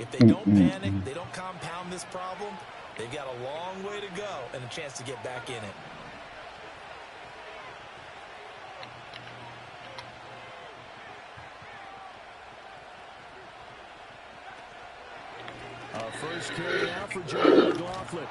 If they don't panic, they don't compound this problem, they've got a long way to go and a chance to get back in it. First carry out for Joe McLaughlin.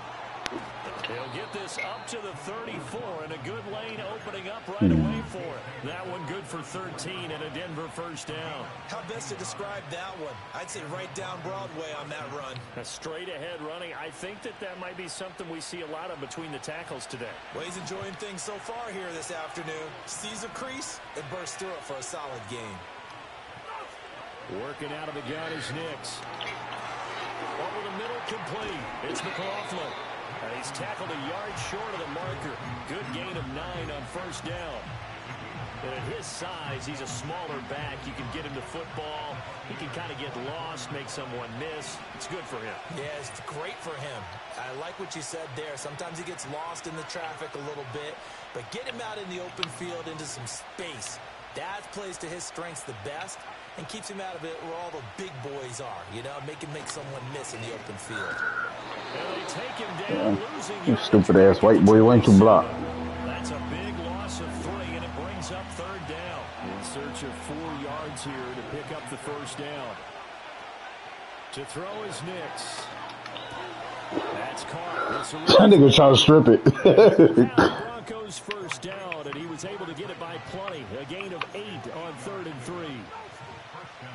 He'll get this up to the 34, and a good lane opening up right away for it. That one good for 13 and a Denver first down. How best to describe that one? I'd say right down Broadway on that run. A straight ahead running. I think that might be something we see a lot of between the tackles today. Well, he's enjoying things so far here this afternoon. Sees a crease and bursts through it for a solid gain. Working out of the gun is Nix. Over the middle, complete. It's McLaughlin. And he's tackled a yard short of the marker. Good gain of 9 on first down. And at his size, he's a smaller back. You can get him to football. He can kind of get lost, make someone miss. It's good for him. Yeah, it's great for him. I like what you said there. Sometimes he gets lost in the traffic a little bit. But get him out in the open field into some space. That plays to his strengths the best and keeps him out of it where all the big boys are, you know, make someone miss in the open field. And they take him down, losing you stupid ass white boy, why don't you block? That's a big loss of 3, and it brings up third down. In search of 4 yards here to pick up the first down. To throw is Nix. That's caught. That nigga was trying to strip it. Broncos first down, and he was able to get it by plenty. A gain of 8 on 3rd and 3.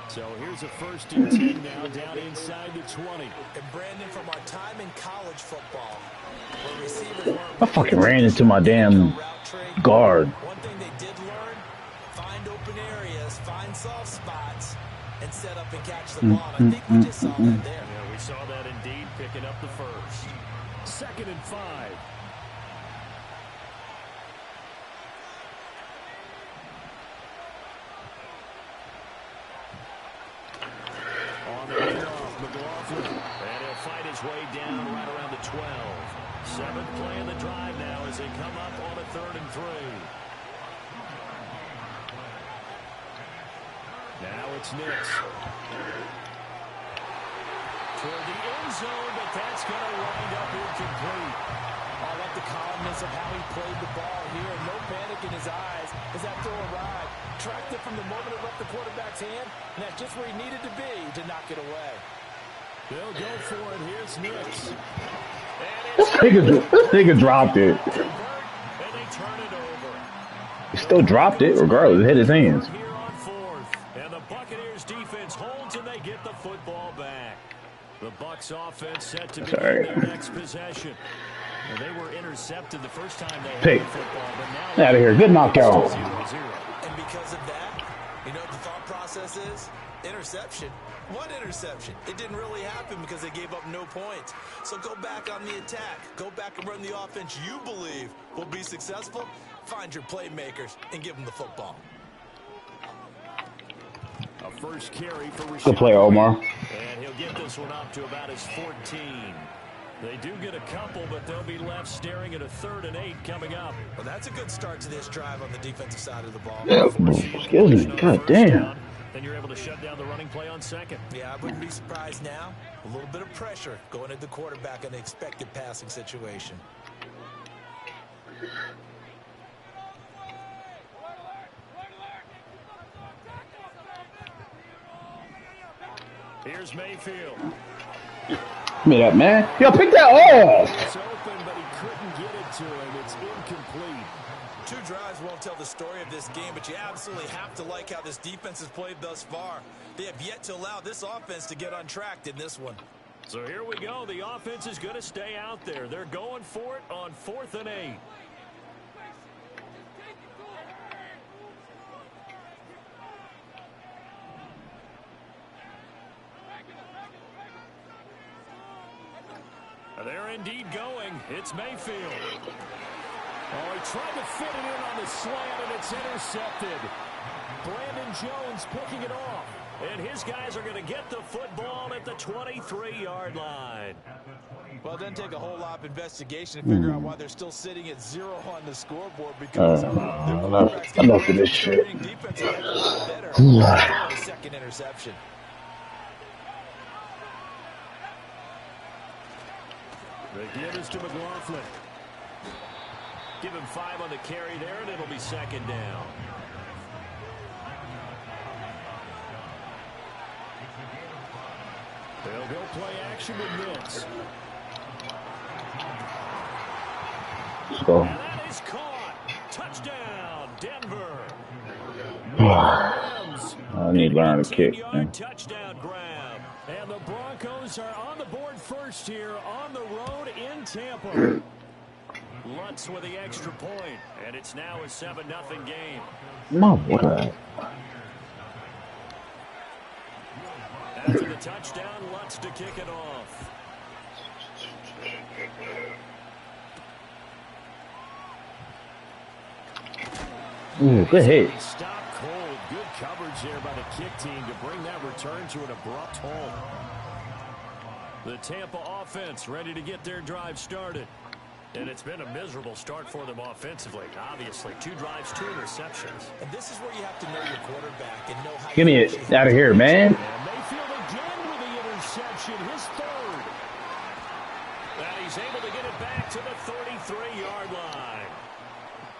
So here's a 1st and 10 now down inside the 20. And Brandon, from our time in college football, where receivers I fucking ran into my damn guard. One thing they did learn, find open areas, find soft spots, and set up and catch the ball. I think we just saw that there. Yeah, we saw that indeed, picking up the first. 2nd and 5. On the handoff, McLaughlin. And he'll fight his way down right around the 12. 7th play of the drive now as they come up on a 3rd and 3. Now it's Nix. Toward the end zone, but that's going to wind up incomplete. I like the calmness of how he played the ball here. No panic in his eyes as that throw arrived. Tracked it from the moment it left the quarterback's hand, and that's just where he needed to be to knock it away. They'll go for it. Here's Nix. This nigga dropped it. And they turn it over. He still dropped it, regardless. It hit his hands. Here on 4th, and the Buccaneers defense holds and they get the football back. The Bucs offense set to begin their next possession. And they were intercepted the first time they had the football, but now out of here. Good knockout. 0-0. And because of that, you know what the thought process is? Interception. One interception. It didn't really happen because they gave up no points. So go back on the attack. Go back and run the offense you believe will be successful. Find your playmakers and give them the football. A first carry for Rashad. Good play, Omar. And he'll get this one up to about his 14. They do get a couple, but they'll be left staring at a 3rd and 8 coming up. Well, that's a good start to this drive on the defensive side of the ball. Yeah, excuse me. God damn. Then you're able to shut down the running play on 2nd. Yeah, I wouldn't be surprised now. A little bit of pressure going at the quarterback in an expected passing situation. Here's Mayfield. Give me that, man. Yo, pick that off. It's open, but he couldn't get it to him. It's incomplete. 2 drives won't tell the story of this game, but you absolutely have to like how this defense has played thus far. They have yet to allow this offense to get untracked in this one. So here we go. The offense is going to stay out there. They're going for it on 4th and 8. They're indeed going. It's Mayfield. Oh, he tried to fit it in on the slant, and it's intercepted. Brandon Jones picking it off. And his guys are going to get the football at the 23-yard line. Well, it doesn't take a whole lot of investigation to figure out why they're still sitting at 0 on the scoreboard because enough of this shit. Second interception. The give is to McLaughlin. Give him 5 on the carry there, and it'll be second down. They'll go play action with this. Let's go. And that is caught. Touchdown, Denver. I need to learn to kick, man. Touchdown grab. And the Broncos are on the board first here on the road in Tampa. Lutz with the extra point, and it's now a 7-0 game. No, what a... After the touchdown, Lutz to kick it off. Ooh, good hit. Stop cold. Good coverage there by the kick team to bring that return to an abrupt halt. The Tampa offense ready to get their drive started. And it's been a miserable start for them offensively. Obviously, 2 drives, 2 interceptions. And this is where you have to know your quarterback and know how. Give me it out of here, man. And Mayfield again with the interception, his 3rd. And he's able to get it back to the 33-yard line.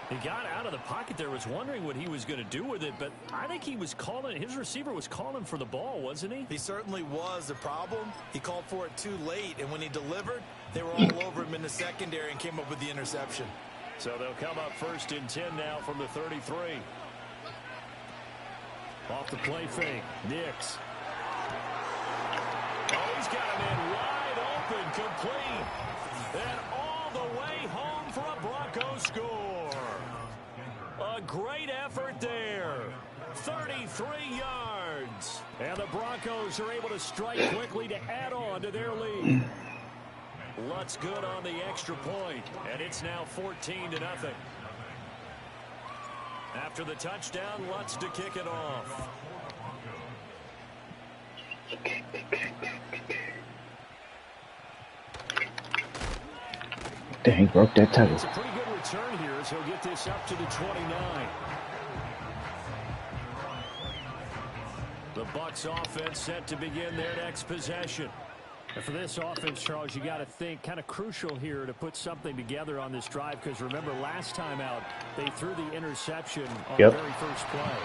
He got out of the pocket there, was wondering what he was going to do with it, but I think he was calling, his receiver was calling for the ball, wasn't he? He certainly was. The problem, he called for it too late, and when he delivered, they were all over him in the secondary and came up with the interception. So they'll come up 1st and 10 now from the 33. Off the play fake, Nix. Oh, he's got a man wide open, complete. And all the way home for a Broncos score. A great effort there. 33 yards. And the Broncos are able to strike quickly to add on to their lead. Lutz good on the extra point, and it's now 14-0. After the touchdown, Lutz to kick it off. Dang, he broke that tackle. It's a pretty good return here as he'll get this up to the 29. The Bucs offense set to begin their next possession. And for this offense, Charles, you got to think kind of crucial here to put something together on this drive, because remember last time out they threw the interception on the very first play.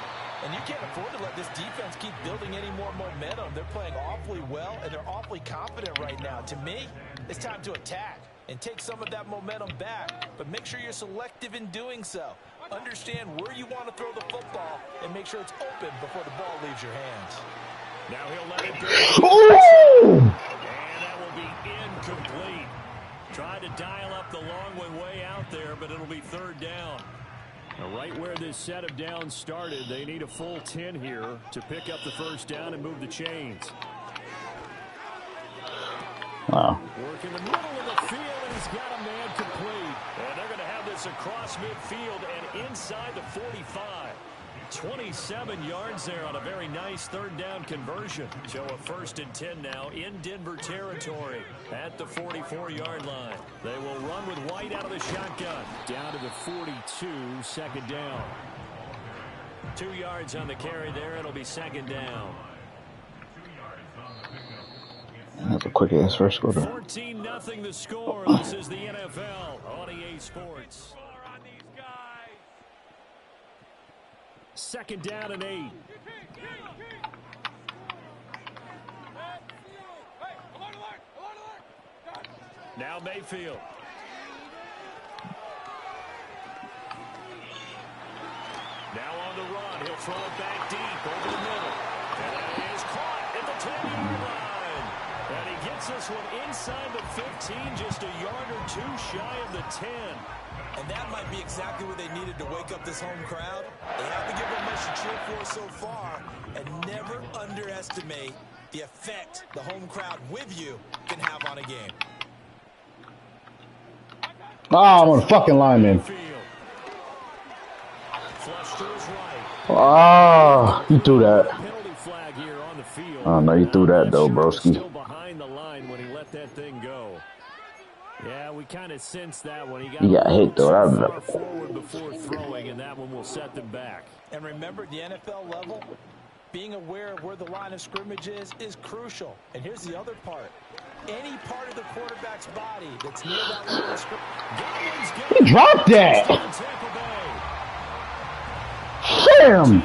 And you can't afford to let this defense keep building any more momentum. They're playing awfully well, and they're awfully confident right now. To me, it's time to attack and take some of that momentum back. But make sure you're selective in doing so. Understand where you want to throw the football and make sure it's open before the ball leaves your hands. Now he'll let it go. And that will be incomplete. Tried to dial up the long one way out there, but it'll be 3rd down. Now right where this set of downs started, they need a full 10 here to pick up the 1st down and move the chains. Wow. Work in the middle of the field, and he's got a man complete. And they're going to have this across midfield and inside the 45. 27 yards there on a very nice 3rd down conversion. So a 1st and 10 now in Denver territory at the 44-yard line. They will run with White out of the shotgun. Down to the 42, 2nd down. 2 yards on the carry there. It'll be 2nd down. That's a quick ass first quarter. 14-0 the score. This is the NFL on EA Sports. 2nd down and 8. Now Mayfield. Now on the run. He'll throw it back deep over the middle. And it is caught at the 10-yard line. And he gets this one inside the 15, just a yard or 2 shy of the 10. And that might be exactly what they needed to wake up this home crowd. They haven't given them much to cheer for so far. And never underestimate the effect the home crowd with you can have on a game. Oh, I'm on a fucking lineman. Ah, you threw that. Oh, no, you threw that, though, broski. Still behind the line when he let that thing go. Yeah, we kind of sensed that when he got hit, though. forward before throwing, and that one will set them back. And remember, the NFL level, Being aware of where the line of scrimmage is crucial. And here's the other part. Any part of the quarterback's body that's near that line of scrimmage. He dropped that. Damn.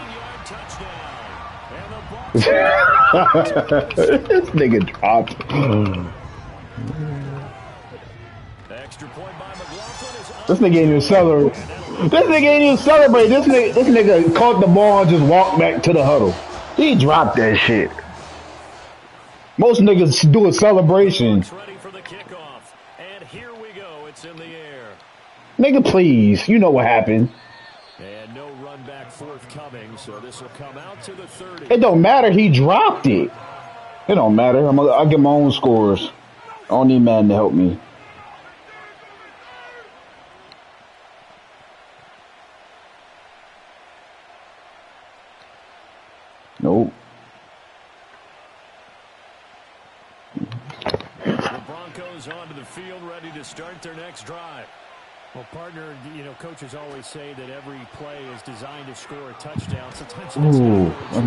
This nigga dropped. Extra point by McLaughlin. This nigga ain't even celebrate. This nigga caught the ball and just walked back to the huddle. He dropped that shit. Most niggas do a celebration. Ready for the kickoff. And here we go. It's in the air. Nigga, please. You know what happened. And no run back forthcoming, so this will come out to the 30. It don't matter. He dropped it. It don't matter. I'll get my own scores. I don't need Madden to help me. Nope. The Broncos onto the field, ready to start their next drive. Well, partner, you know, coaches always say that every play is designed to score a touchdown. Sometimes Ooh, that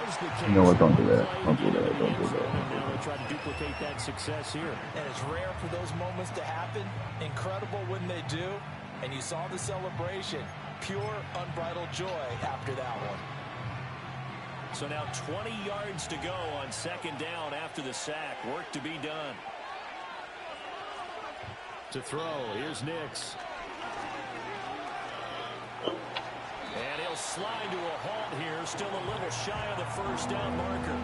was the case. You know what? Don't do that. Don't do that. Don't do that. Now they try to duplicate that success here. And it's rare for those moments to happen. Incredible when they do. And you saw the celebration. Pure, unbridled joy after that one. So now 20 yards to go on second down after the sack. Work to be done. To throw, here's Nix. And he'll slide to a halt here. Still a little shy of the first down marker.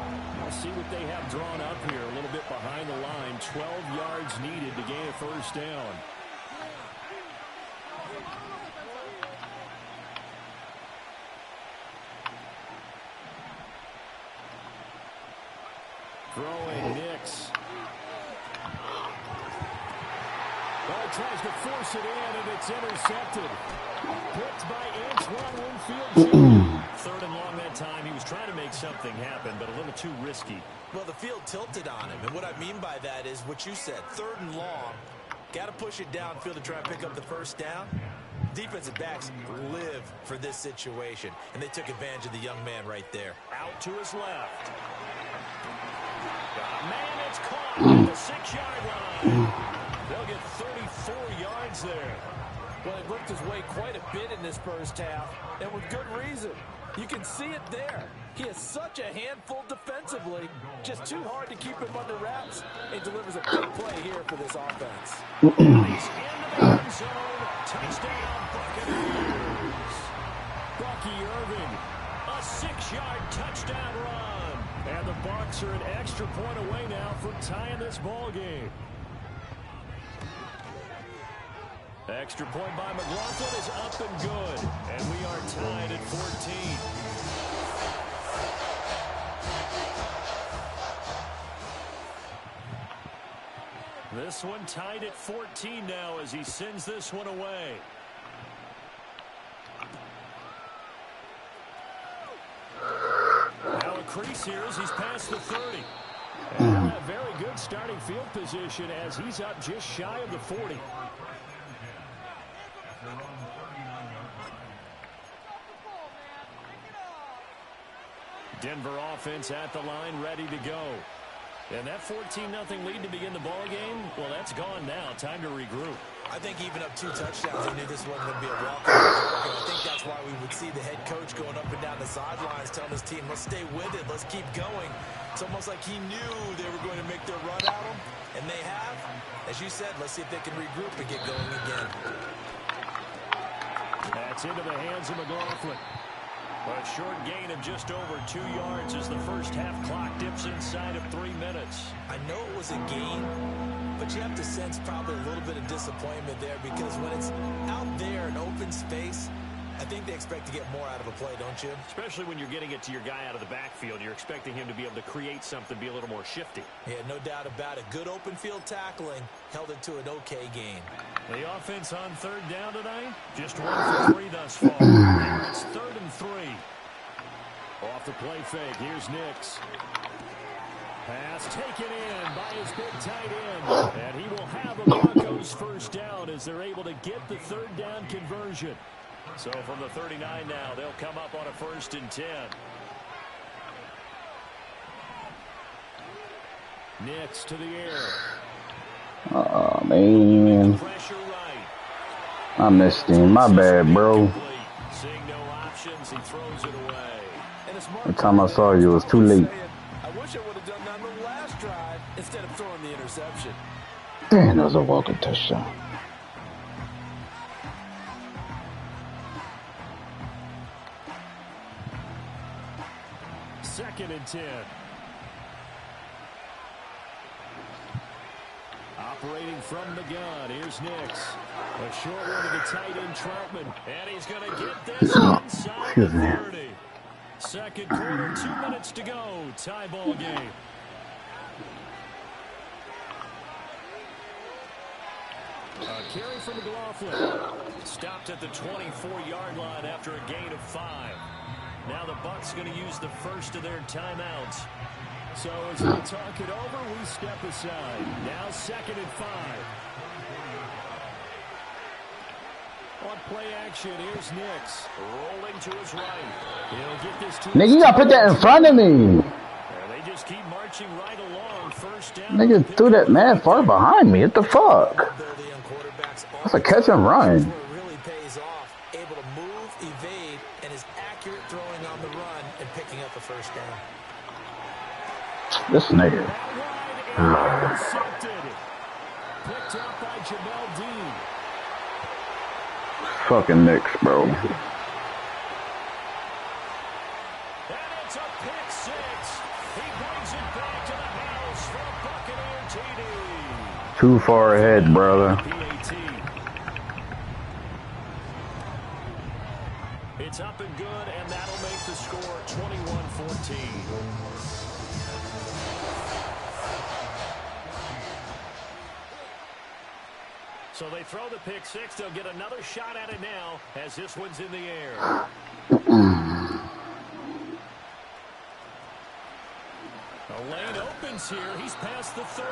We'll see what they have drawn up here. A little bit behind the line. 12 yards needed to gain a first down. Throwing Nix. Well, tries to force it in, and it's intercepted. Picked by Antoine Winfield. Third and long that time. He was trying to make something happen, but a little too risky. Well, the field tilted on him, and what I mean by that is what you said. Third and long. Got to push it downfield to try and pick up the first down. Defensive backs live for this situation, and they took advantage of the young man right there. Out to his left. Man, it's caught at the 6-yard line. They'll get 34 yards there. Well, it worked his way quite a bit in this first half, and with good reason. You can see it there. He is such a handful defensively. Just too hard to keep him under wraps. He delivers a big play here for this offense. He's in the end zone. Touchdown, Buccaneers. Bucky Irving, a 6-yard touchdown run. And the Bucs are an extra point away now from tying this ball game. Extra point by McLaughlin is up and good. And we are tied at 14. This one tied at 14 now as he sends this one away. Now a crease here as he's past the 30. And a very good starting field position as he's up just shy of the 40. Denver offense at the line, ready to go. And that 14-0 lead to begin the ball game, well, that's gone now. Time to regroup. I think even up 2 touchdowns, they knew this wasn't going to be a walk. And I think that's why we would see the head coach going up and down the sidelines telling his team, let's stay with it, let's keep going. It's almost like he knew they were going to make their run at him, and they have. As you said, let's see if they can regroup and get going again. That's into the hands of McLaughlin. A short gain of just over 2 yards as the first half clock dips inside of 3 minutes. I know it was a gain, but you have to sense probably a little bit of disappointment there because when it's out there in open space, I think they expect to get more out of a play, don't you? Especially when you're getting it to your guy out of the backfield. You're expecting him to be able to create something, be a little more shifty. Yeah, no doubt about it. Good open field tackling held it to an okay gain. The offense on third down tonight, just 1 for 3 thus far. Now it's 3rd and 3. Off the play fake, here's Nix. Pass taken in by his big tight end. And he will have a Broncos first down as they're able to get the 3rd down conversion. So from the 39 now, they'll come up on a 1st and 10. Nix to the air. Oh, man. I missed him. My bad, bro. Seeing no options, he throws it away. The time I saw you, it was too late. I wish I would have done that on the last drive instead of throwing the interception. Damn, that was a walking touchdown. Second and 10. Operating from the gun, here's Nix. A short one to the tight end, Troutman. And he's going to get this inside the 30. Second quarter, 2 minutes to go. Tie ball game. A carry from McLaughlin. Stopped at the 24-yard line after a gain of 5. Now the Bucs going to use the first of their timeouts. So as we talk it over, we step aside. Now 2nd and 5. On play action, here's Nix. Rolling to his right. He'll get this to Nigga, you gotta put that in front of me. And they just keep marching right along. First down. Nigga threw that man far behind me. What the fuck? That's a catch and run. Really pays off. Able to move, evade, and is accurate throwing on the run and picking up a first down. This nigga. Picked up by Jamel Dean. Fucking Knicks, bro. And it's a pick 6. He brings it back to the house for a Buccaneer TD. Too far ahead, brother. PAT. It's up and good, and that'll make the score 21-14. So they throw the pick 6. They'll get another shot at it now as this one's in the air. The lane opens here. He's past the 30.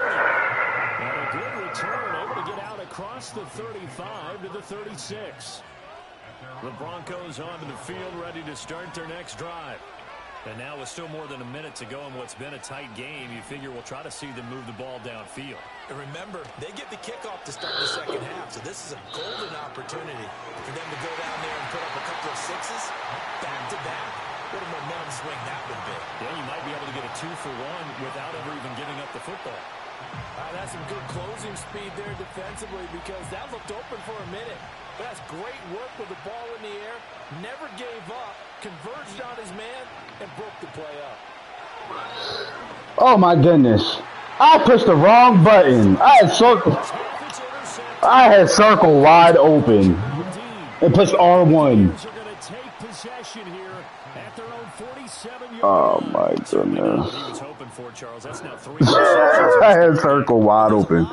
And a good return, able to get out across the 35 to the 36. The Broncos onto the field, ready to start their next drive. And now with still more than a minute to go in what's been a tight game, you figure we'll try to see them move the ball downfield. And remember, they get the kickoff to start the second half, so this is a golden opportunity for them to go down there and put up a couple of sixes back-to-back. What a momentum swing that would be. Yeah, you might be able to get a 2-for-1 without ever even giving up the football. That's some good closing speed there defensively because that looked open for a minute. But that's great work with the ball in the air. Never gave up, converged on his man, and broke the play up. Oh my goodness. I pushed the wrong button. I had circle wide open and pushed R1. Oh my goodness. I had circle wide open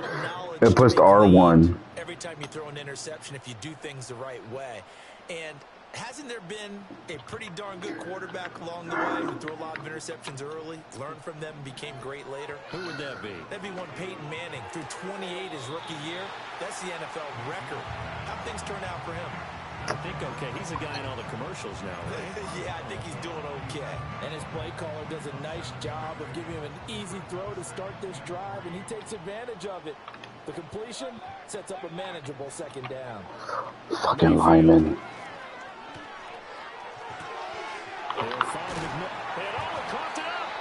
and pushed R1. Every time you throw an interception, if you do things the right way. And hasn't there been a pretty darn good quarterback along the way who threw a lot of interceptions early, learned from them, and became great later? Who would that be? That'd be one Peyton Manning. Threw 28 his rookie year. That's the NFL record. How'd things turn out for him? I think okay. He's a guy in all the commercials now, right? Yeah, I think he's doing okay. And his play caller does a nice job of giving him an easy throw to start this drive, and he takes advantage of it. The completion sets up a manageable second down. Fucking lineman.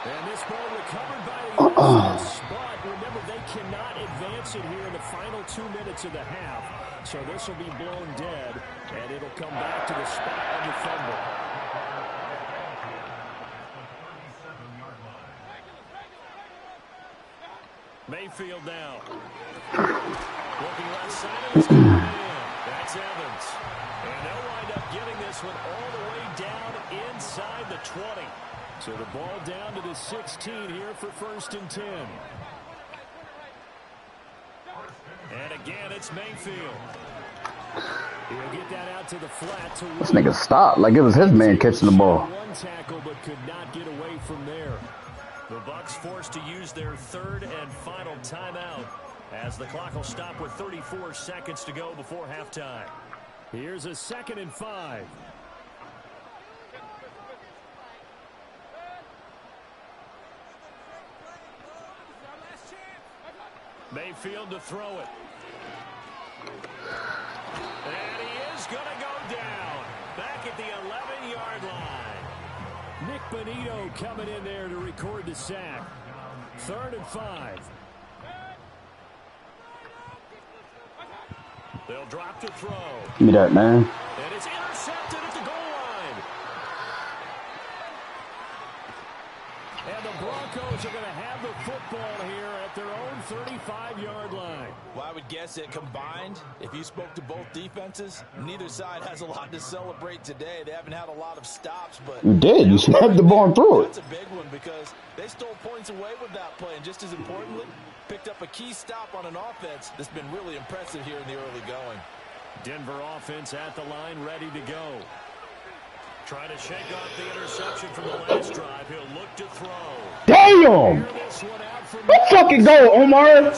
And this ball recovered by the Eagles. But remember, they cannot advance it here in the final 2 minutes of the half. So this will be blown dead, and it'll come back to the spot on the fumble. Mayfield now. Looking left side of his man. That's Evans. And they'll wind up getting this one all the way down inside the 20. So the ball down to the 16 here for 1st and 10. And again, it's Mayfield. He'll get that out to the flat to This nigga stopped like it was his man catching the ball. One tackle, but could not get away from there. The Bucs forced to use their 3rd and final timeout as the clock will stop with 34 seconds to go before halftime. Here's a 2nd and 5. Mayfield to throw it. And he is going to go down. Back at the 11-yard line. Nick Bonito coming in there to record the sack. 3rd and 5. They'll drop to throw. Give me that, man. And it's intercepted at the goal line. And the Broncos are going to have the football here at their own 35-yard line. Well, I would guess that combined, if you spoke to both defenses, neither side has a lot to celebrate today. They haven't had a lot of stops, but You did. You snapped the ball and threw it. That's a big one because they stole points away with that play, and just as importantly, picked up a key stop on an offense that's been really impressive here in the early going. Denver offense at the line, ready to go. Trying to shake off the interception from the last drive. He'll look to throw. Damn! Let's fucking go, Omar.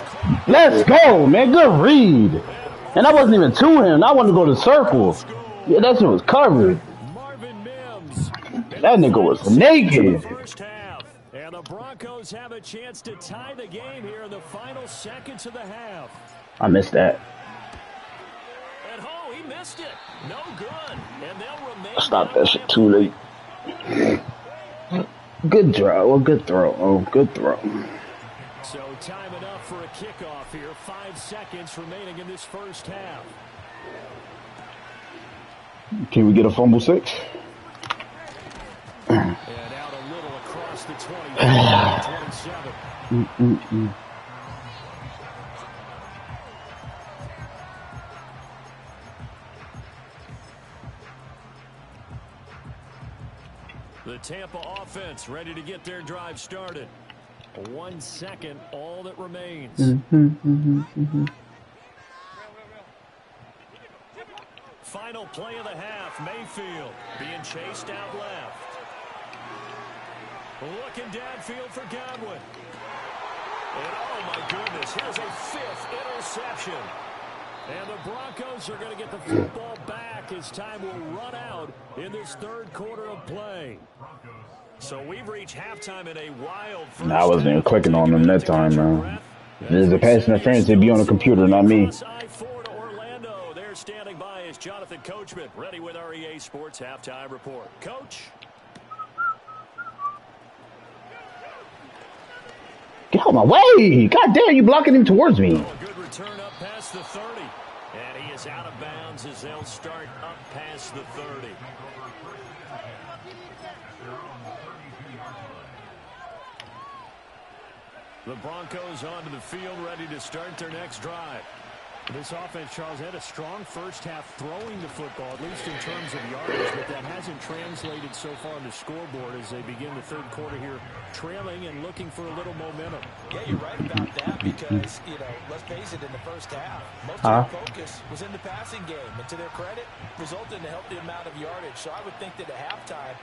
Let's go, man. Good read. And I wasn't even to him. I wanted to go to the circle. Yeah, that shit was covered. Marvin Mims. That nigga was naked. First half. And the Broncos have a chance to tie the game here in the final seconds of the half. I missed that. At home, he missed it. No good. And they'll remain. Stop that shit too late. Good throw. Well, good throw. Oh, good throw. So time enough for a kickoff here. 5 seconds remaining in this first half. Can we get a fumble 6? And out a little across the 27. The Tampa offense ready to get their drive started. 1 second, all that remains. Final play of the half. Mayfield being chased out left. Looking downfield for Godwin. And oh my goodness, here's a 5th interception. And the Broncos are going to get the football back as time will run out in this 3rd quarter of play. So we've reached halftime in a wild first. I wasn't even clicking on them that time, man. If there's a pass interference, it'd be on the computer, not me. Orlando. They're standing by as Jonathan Coachman ready with our EA Sports halftime report. Coach. Get out of my way! God damn, you blocking him towards me. A good return up past the 30. And he is out of bounds as they'll start up past the 30. The Broncos onto the field ready to start their next drive. This offense, Charles, had a strong first half throwing the football, at least in terms of yardage, but that hasn't translated so far on the scoreboard as they begin the 3rd quarter here, trailing and looking for a little momentum. Yeah, you're right about that because, let's face it, in the first half, most of their focus was in the passing game. And to their credit, resulted in a healthy amount of yardage. So I would think that at halftime,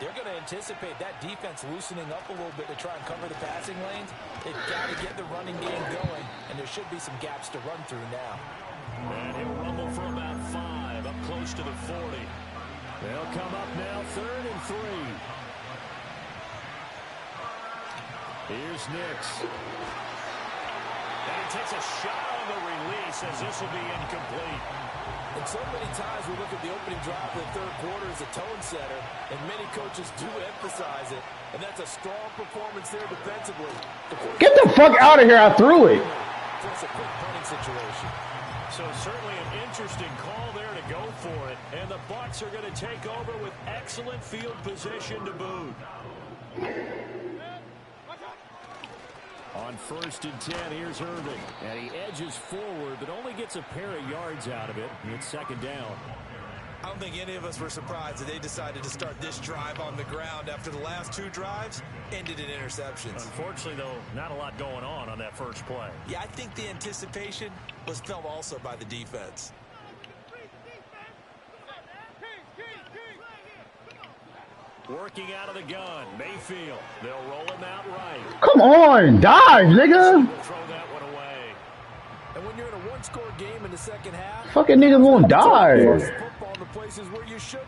they're going to anticipate that defense loosening up a little bit to try and cover the passing lanes. They've got to get the running game going, and there should be some gaps to run through now. And he'll rumble for about 5, up close to the 40. They'll come up now, 3rd and 3. Here's Nix. And he takes a shot on the release as this will be incomplete. And so many times we look at the opening drive of the 3rd quarter as a tone setter, and many coaches do emphasize it, and that's a strong performance there defensively. Get the fuck out of here, I threw it. That's a quick punting situation. So certainly an interesting call there to go for it, and the Bucs are going to take over with excellent field position to boot. On 1st and 10, here's Irving. And he edges forward, but only gets a pair of yards out of it. It's 2nd down. I don't think any of us were surprised that they decided to start this drive on the ground after the last 2 drives ended in interceptions. Unfortunately, though, not a lot going on that first play. Yeah, I think the anticipation was felt also by the defense. Working out of the gun, Mayfield. They'll roll him out right. Come on, dive, nigga. Throw that one away. And when you're in a one-score game and the second half. Fucking niggas won't die. Football in the places where you shouldn't.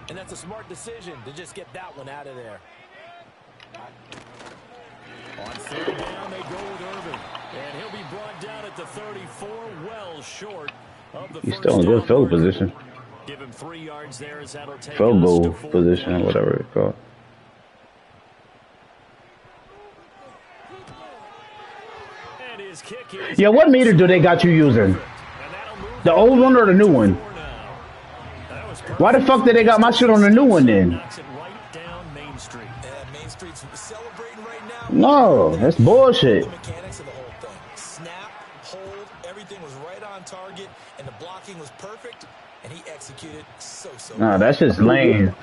And that's a smart decision to just get that one out of there. On third down, they go with Irvin. And he'll be brought down at the 34, well short of the He's first still in good down field marker. position. Give him 3 yards there as that'll take Field us goal to fourth position down. or whatever it's called. And his kick is Yeah, what meter do they got you using? and that'll move The old one or the new one? That was Why the fuck did they got my shit on the new one then? knocks it right down Main Street. Main Street's celebrating right now. No, that's bullshit. The mechanics of the whole thing. Snap, hold, everything was right on target, and the blocking was perfect, and he executed so Nah, well. that's just lame.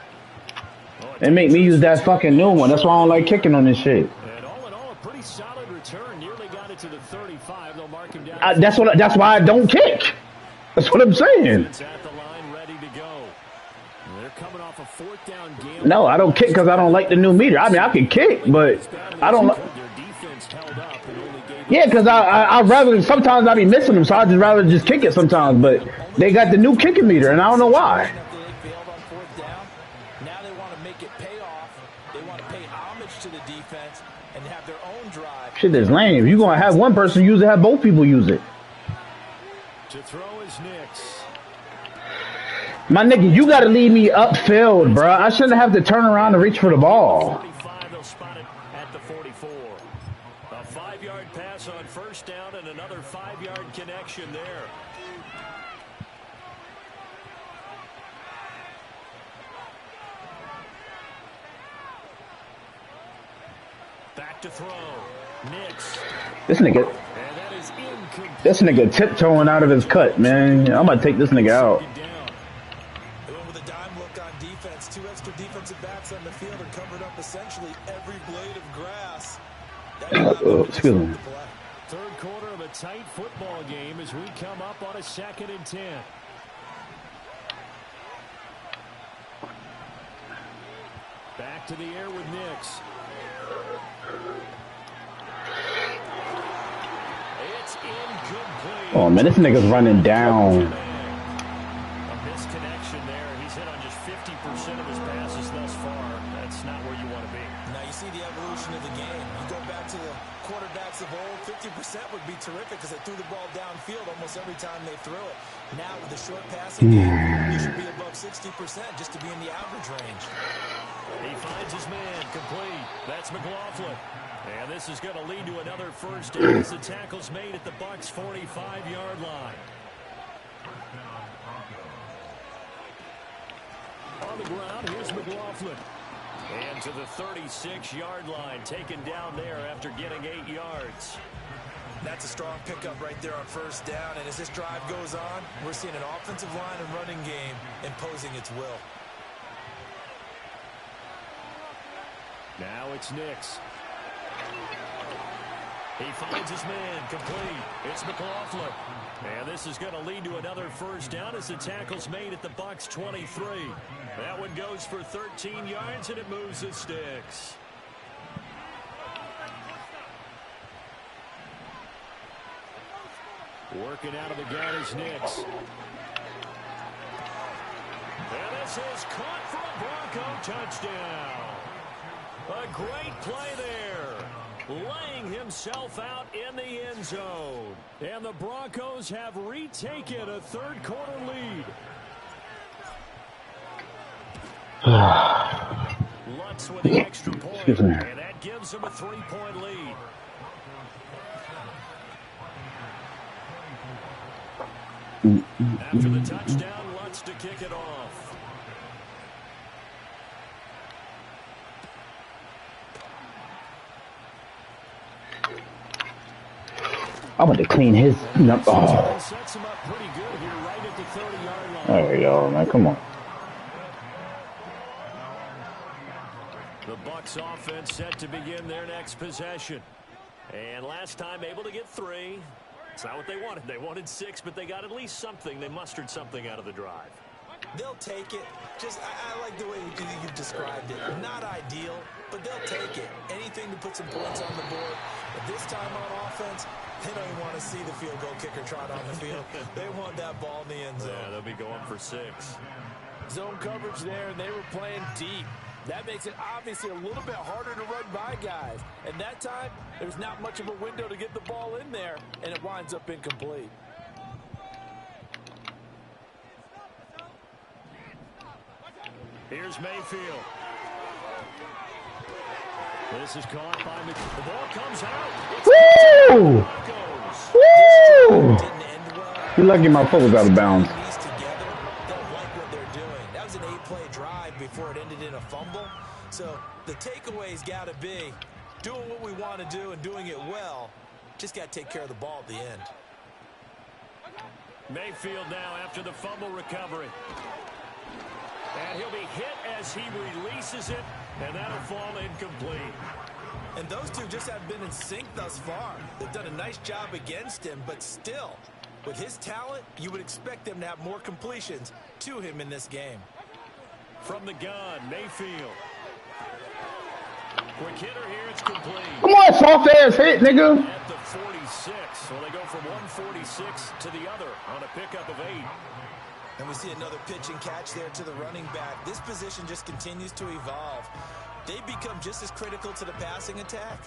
They make me use that fucking new one. That's why I don't like kicking on this shit. And all in all, a pretty solid return. Nearly got it to the 35. They'll mark him down. That's why I don't kick. That's what I'm saying. It's at the line, ready to go. And they're coming off a fourth down game. No, I don't kick because I don't like the new meter. I mean, I can kick, but I don't like. Their defense held up and only gave Yeah, because I'd rather, sometimes I be missing them, so I'd just rather just kick it sometimes. But they got the new kicking meter, and I don't know why. After they failed on fourth down, now they want to make it pay off. They want to pay homage to the defense and have their own drive. Shit is lame. If you're going to have one person use it, have both people use it. to throw is Nix. My nigga, you got to leave me upfield, bro. I shouldn't have to turn around and reach for the ball. 45, they'll spot it at the 44. A 5-yard pass on first down and another 5-yard connection there. Back to throw. Nix. This nigga, And that is incomplete. this nigga tiptoeing out of his cut, man. I'm about to take this nigga out. Second down. They went with a dime look on defense. 2 extra defensive backs on the field and covered up essentially every blade of grass. Excuse me. Third quarter of a tight football game as we come up on a 2nd and 10. Back to the air with Nix. It's incomplete. Oh, man, this nigga's running down. A misconnection there. He's hit on just 50% of his passes thus far. That's not where you want to be. Now you see the evolution of the game. You go back to the quarterbacks of old, 50% would be terrific because they threw the ball downfield almost every time they threw it. Now with the short passing game, you should be above 60% just to be in the average range. He finds his man complete. That's McLaughlin. And this is going to lead to another first down as the tackle's made at the Bucs' 45-yard line. On the ground, here's McLaughlin. And to the 36-yard line, taken down there after getting 8 yards. That's a strong pickup right there on first down. And as this drive goes on, we're seeing an offensive line and running game imposing its will. Now it's Nix. He finds his man complete. It's McLaughlin. And this is going to lead to another first down as the tackle's made at the Bucs' 23. That one goes for 13 yards and it moves the sticks. Working out of the gun is Nix. And this is caught for a Bronco touchdown. A great play there. Laying himself out in the end zone. And the Broncos have retaken a third quarter lead. Lutz with the extra point. And that gives them a 3-point lead. After the touchdown, Lutz to kick it off. I'm about to clean his. Oh, Sets him up pretty good here right at the 30-yard line. there we go, man. Come on. The Bucs offense set to begin their next possession. And last time able to get 3. It's not what they wanted. They wanted 6, but they got at least something. They mustered something out of the drive. They'll take it. Just, I like the way you described it. Not ideal, but they'll take it. Anything to put some points on the board. But this time on offense, they don't even want to see the field goal kicker trot on the field. They want that ball in the end zone. Yeah, they'll be going for 6. Zone coverage there, and they were playing deep. That makes it obviously a little bit harder to run by guys. And that time, there's not much of a window to get the ball in there, and it winds up incomplete. Here's Mayfield. This is caught by the ball comes out. Woo! Woo! You're lucky my foot was out of bounds. That was an 8-play drive before it ended in a fumble. So the takeaway's got to be doing what we want to do and doing it well. Just got to take care of the ball at the end. Mayfield now after the fumble recovery. And he'll be hit as he releases it, and that'll fall incomplete. And those two just have been in sync thus far. They've done a nice job against him, but still, with his talent, you would expect them to have more completions to him in this game. From the gun, Mayfield. Quick hitter here, it's complete. Come on, soft ass hit, nigga. At the 46, so they go from 146 to the other on a pickup of 8. And we see another pitch and catch there to the running back. This position just continues to evolve. They become just as critical to the passing attack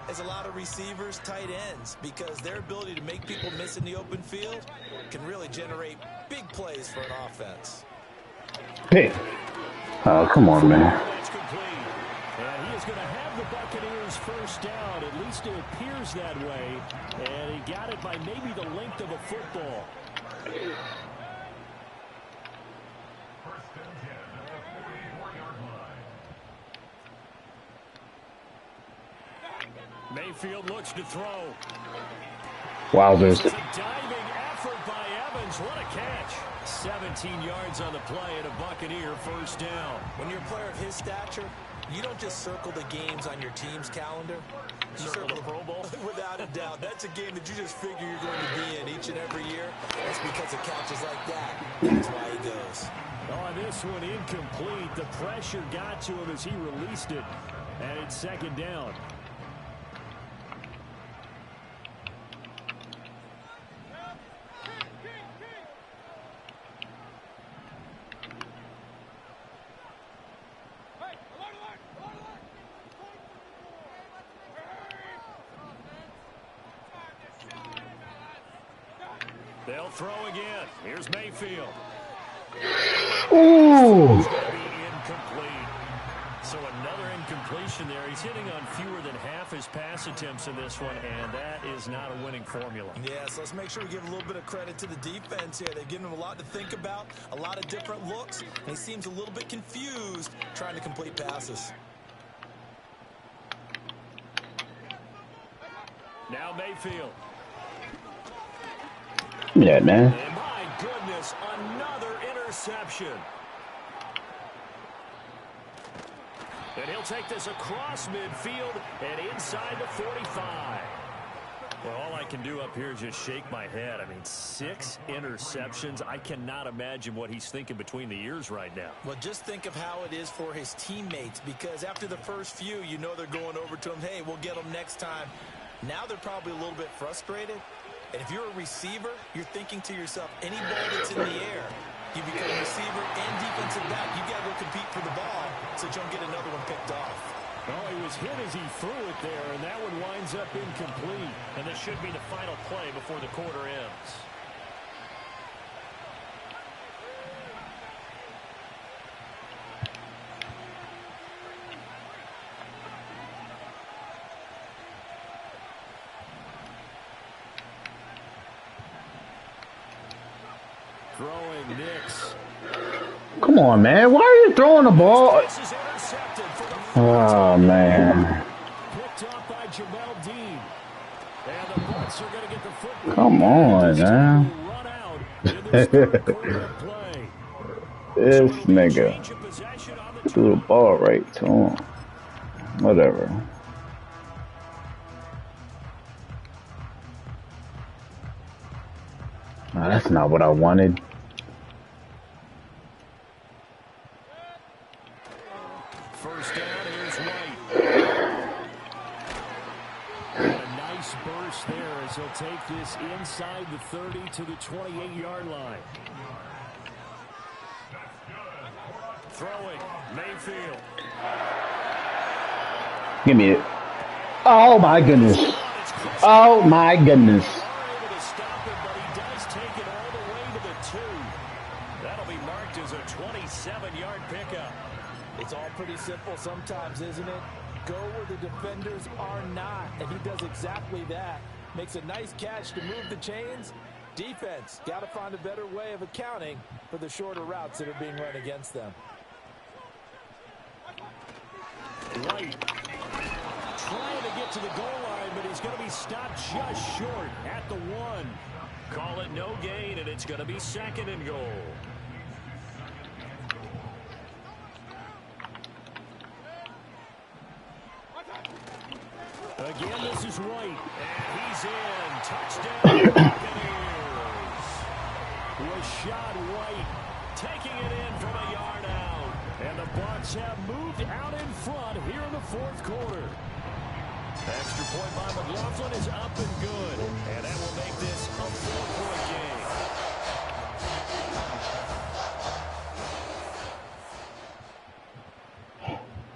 as a lot of receivers, tight ends, because their ability to make people miss in the open field can really generate big plays for an offense. Hey. Oh, come on, man. That's complete. And he is going to have the Buccaneers first down. At least it appears that way. And he got it by maybe the length of a football. Mayfield looks to throw. Wowzers. It's a diving effort by Evans. What a catch. 17 yards on the play and a Buccaneer first down. When you're a player of his stature, you don't just circle the games on your team's calendar. You Circle the Pro Bowl? Without a doubt. That's a game that you just figure you're going to be in each and every year. That's because of catches like that. That's why he goes. On this one, incomplete. The pressure got to him as he released it. And it's second down. They'll throw again. Here's Mayfield. Ooh. It's going to be incomplete. So another incompletion there. He's hitting on fewer than half his pass attempts in this one, and that is not a winning formula. Yeah, so let's make sure we give a little bit of credit to the defense here. They've given him a lot to think about, a lot of different looks, and he seems a little bit confused trying to complete passes. Now Mayfield. Yeah, man. And my goodness, another interception. And he'll take this across midfield and inside the 45. Well, all I can do up here is just shake my head. I mean, 6 interceptions. I cannot imagine what he's thinking between the ears right now. Well, just think of how it is for his teammates, because after the first few, you know they're going over to him, hey, we'll get them next time. Now they're probably a little bit frustrated. And if you're a receiver, you're thinking to yourself, any ball that's in the air, you become a receiver and defensive back. You got to go compete for the ball so that you don't get another one picked off. Oh, he was hit as he threw it there, and that one winds up incomplete. And this should be the final play before the quarter ends. Throwing Nix. Come on, man. Why are you throwing the ball? This is intercepted for the Oh, man. picked up by Jamel Dean. And the Bucs are going to get the football. Come on, man. Run out in this third quarter of play. This nigga Change of possession on the threw the ball right to him. Whatever. Oh, that's not what I wanted. first down. Here's White. And a push there as he'll take this inside the 30 to the 28-yard line. Throwing, Mayfield. Give me it. Oh, my goodness. Oh, my goodness. Able to stop him, but he does take it all the way to the 2. That'll be marked as a 27-yard pickup. It's all pretty simple sometimes, isn't it? Go where the defenders are not, and he does exactly that. Makes a nice catch to move the chains. Defense, got to find a better way of accounting for the shorter routes that are being run against them. White trying to get to the goal line, but he's going to be stopped just short at the 1. Call it no gain, and it's going to be 2nd and goal. Again, this is White, and he's in. Touchdown, Buccaneers. Rashad White taking it in from a yard out. And the Bucs have moved out in front here in the 4th quarter. Extra point by McLaughlin is up and good. And that will make this a 4-point game.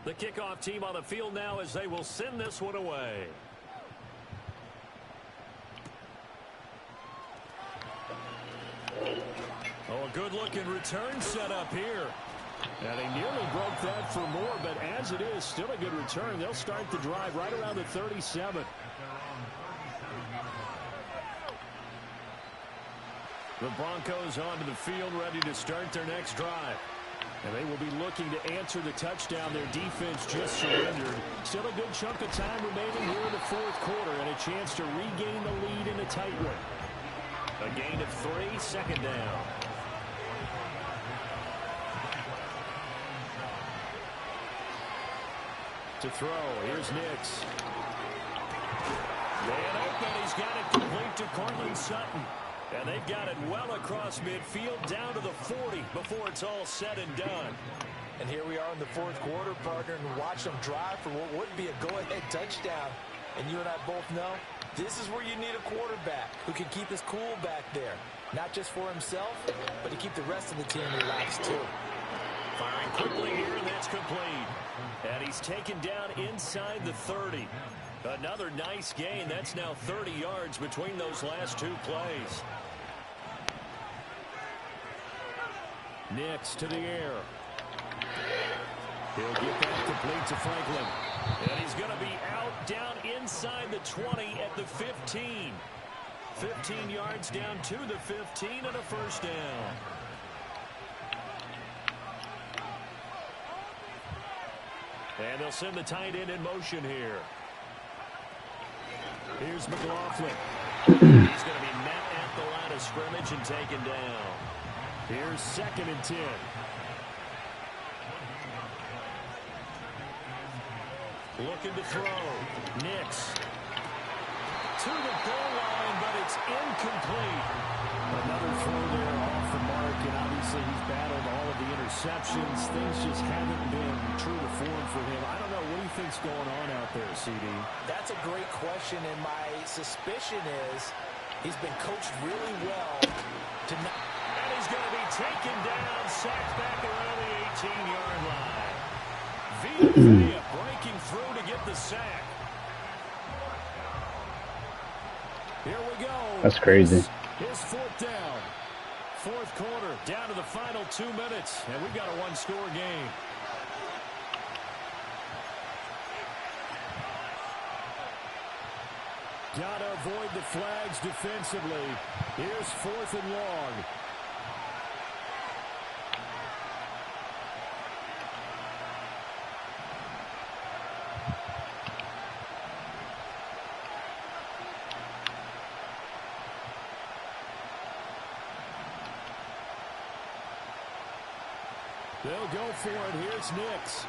The kickoff team on the field now as they will send this one away. Oh, a good-looking return set up here. Now, they nearly broke that for more, but as it is, still a good return. They'll start the drive right around the 37. The Broncos onto the field, ready to start their next drive. And they will be looking to answer the touchdown their defense just surrendered. Still a good chunk of time remaining here in the 4th quarter, and a chance to regain the lead in a tight one. A gain of 3, 2nd down. To throw, here's Nix. Man open, he's got it complete to Cortland Sutton. And they've got it well across midfield down to the 40 before it's all said and done. And here we are in the 4th quarter, partner, and watch them drive for what would be a go-ahead touchdown. And you and I both know this is where you need a quarterback who can keep his cool back there. Not just for himself, but to keep the rest of the team relaxed too. Firing quickly here, and that's complete. And he's taken down inside the 30. Another nice gain. That's now 30 yards between those last 2 plays. Nix to the air. He'll get that complete to Franklin. And he's going to be out down inside the 20 at the 15. 15 yards down to the 15 and a first down. And they'll send the tight end in motion here. Here's McLaughlin. He's going to be met at the line of scrimmage and taken down. Here's 2nd and 10. Looking to throw. Nix. To the goal line, but it's incomplete. Another throw there off the mark, and obviously he's battled all of the interceptions. Things just haven't been true to form for him. I don't know. What do you think's going on out there, CD? That's a great question, and my suspicion is he's been coached really well to not. And he's going to be taken down, sacked back around the 18-yard line. Villa breaking through to get the sack. Here we go. That's crazy. His 4th down. 4th quarter, down to the final 2 minutes, and we've got a 1-score game. Gotta avoid the flags defensively. Here's 4th and long. They'll go for it. Here's Nix.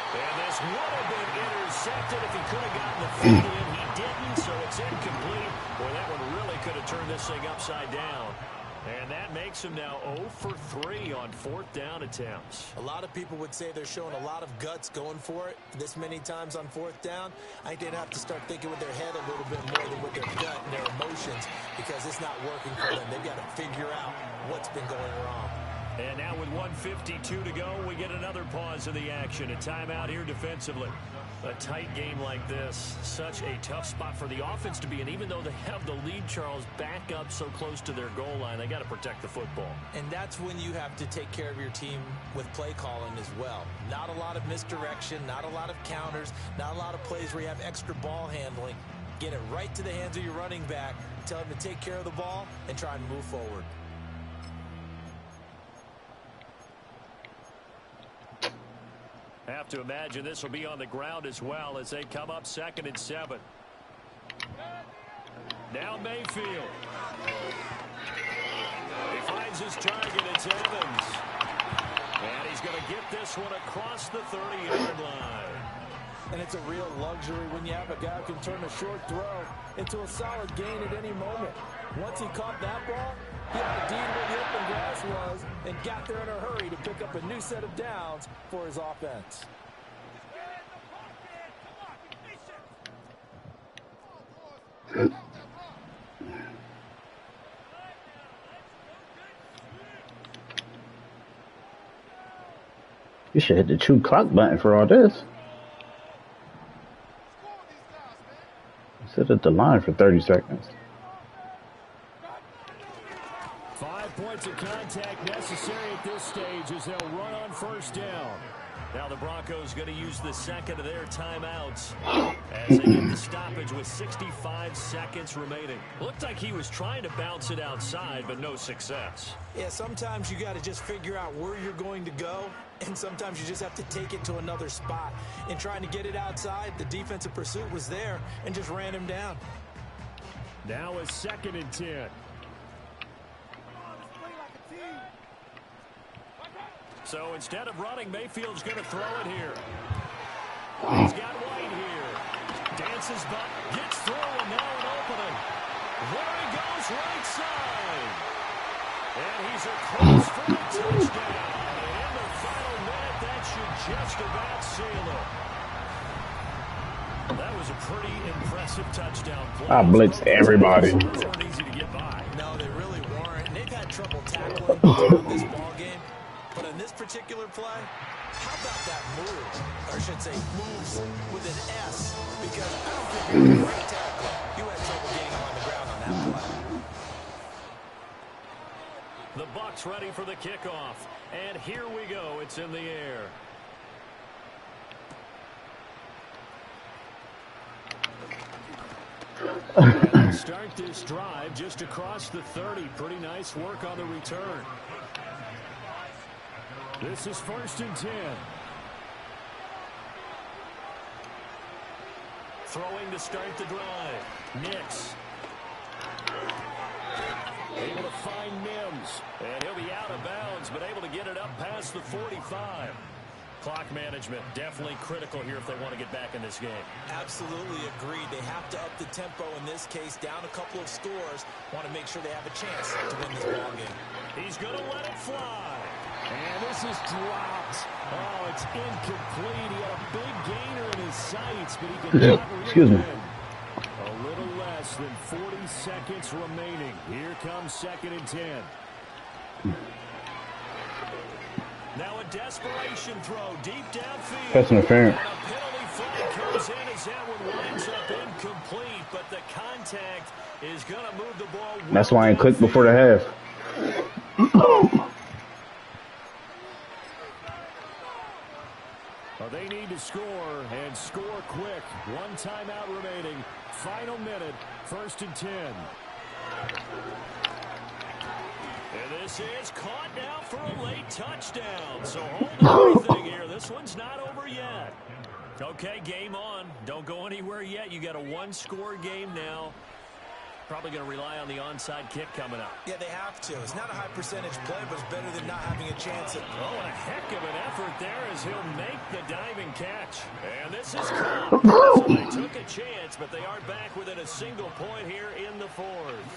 And this would have been intercepted if he could have gotten the feet in. He didn't, so it's incomplete. Boy, that one really could have turned this thing upside down. And that makes him now 0 for 3 on 4th down attempts. A lot of people would say they're showing a lot of guts going for it this many times on 4th down. I think they'd have to start thinking with their head a little bit more than with their gut and their emotions because it's not working for them. They've got to figure out what's been going wrong. And now with 1:52 to go, we get another pause in the action. A timeout here defensively. A tight game like this, such a tough spot for the offense to be in. Even though they have the lead, Charles, back up so close to their goal line, they got to protect the football. And that's when you have to take care of your team with play calling as well. Not a lot of misdirection, not a lot of counters, not a lot of plays where you have extra ball handling. Get it right to the hands of your running back, tell him to take care of the ball, and try and move forward. Have to imagine this will be on the ground as well as they come up 2nd and 7. Now Mayfield. He finds his target. It's Evans. And he's going to get this one across the 30-yard line. And it's a real luxury when you have a guy who can turn a short throw into a solid gain at any moment. Once he caught that ball, he had a deed where the open grass was and got there in a hurry to pick up a new set of downs for his offense. You should hit the 2 clock button for all this. Sit at the line for 30 seconds. 5 points of contact necessary at this stage as they'll run on 1st down. Now the Broncos going to use the second of their timeouts as they get the stoppage with 65 seconds remaining. Looked like he was trying to bounce it outside, but no success. Yeah, sometimes you got to just figure out where you're going to go, and sometimes you just have to take it to another spot. In trying to get it outside, the defensive pursuit was there and just ran him down. Now a 2nd and 10. So instead of running, Mayfield's going to throw it here. He's got White here. Dances back, gets through, and now an opening. There he goes, right side. And he's across for a touchdown. And in the final minute, that should just about seal it. That was a pretty impressive touchdown play. I blitzed everybody. Those weren't easy to get by. No, they really weren't. And they've had trouble tackling throughout this ball game. But in this particular play, how about that move? Or I should say moves with an S. Because I don't think it was a great tackle. You had trouble getting him on the ground on that play. The Bucs ready for the kickoff. And here we go. It's in the air. And start this drive just across the 30. Pretty nice work on the return. This is 1st and 10. Throwing to start the drive. Nix. Able to find Mims. And he'll be out of bounds, but able to get it up past the 45. Clock management definitely critical here if they want to get back in this game. Absolutely agreed. They have to up the tempo in this case, down a couple of scores. Want to make sure they have a chance to win this ball game. He's going to let it fly. And this is dropped. Oh, it's incomplete. He had a big gainer in his sights, but he could not Excuse me. A little less than 40 seconds remaining. Here comes 2nd and 10. Now a desperation throw deep downfield. That's interference. And a penalty flag comes in as that one winds up incomplete, but the contact is going to move the ball. That's why I clicked before the half. Well, they need to score, and score quick. 1 timeout remaining. Final minute, 1st and 10. And this is caught now for a late touchdown. So hold everything here. This one's not over yet. Okay, game on. Don't go anywhere yet. You got a 1-score game now. Probably going to rely on the onside kick coming up. Yeah, they have to. It's not a high percentage play, but it's better than not having a chance at. Oh, a heck of an effort there as he'll make the diving catch. And this is caught. So they took a chance, but they are back within a single point here in the 4th.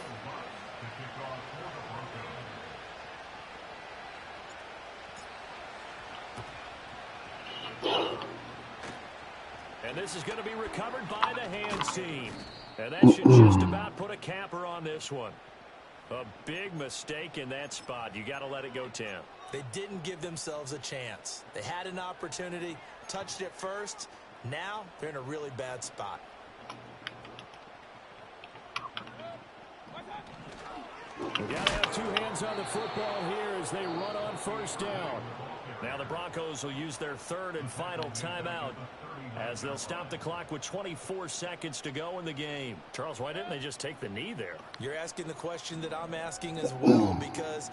And this is going to be recovered by the hands team. And that should just about put a capper on this one. A big mistake in that spot. You got to let it go, Tim. They didn't give themselves a chance. They had an opportunity, touched it first. Now they're in a really bad spot. We got to have two hands on the football here as they run on first down. Now the Broncos will use their third and final timeout as they'll stop the clock with 24 seconds to go in the game. Charles, why didn't they just take the knee there? You're asking the question that I'm asking as well, because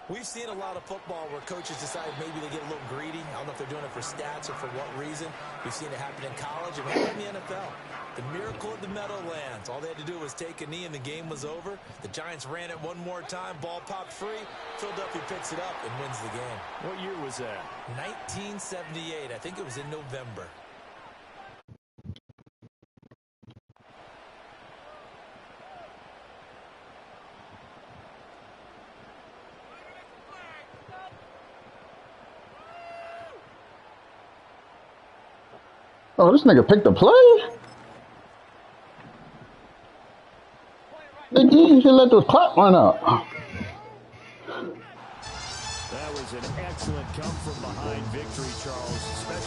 we've seen a lot of football where coaches decide maybe they get a little greedy. I don't know if they're doing it for stats or for what reason. We've seen it happen in college and in the NFL. The miracle of the Meadowlands. All they had to do was take a knee and the game was over. The Giants ran it one more time. Ball popped free. Philadelphia picks it up and wins the game. What year was that? 1978. I think it was in November. Oh, this nigga picked the play? Nigga, you should let the clock run up. That was an excellent come-from-behind victory, Charles.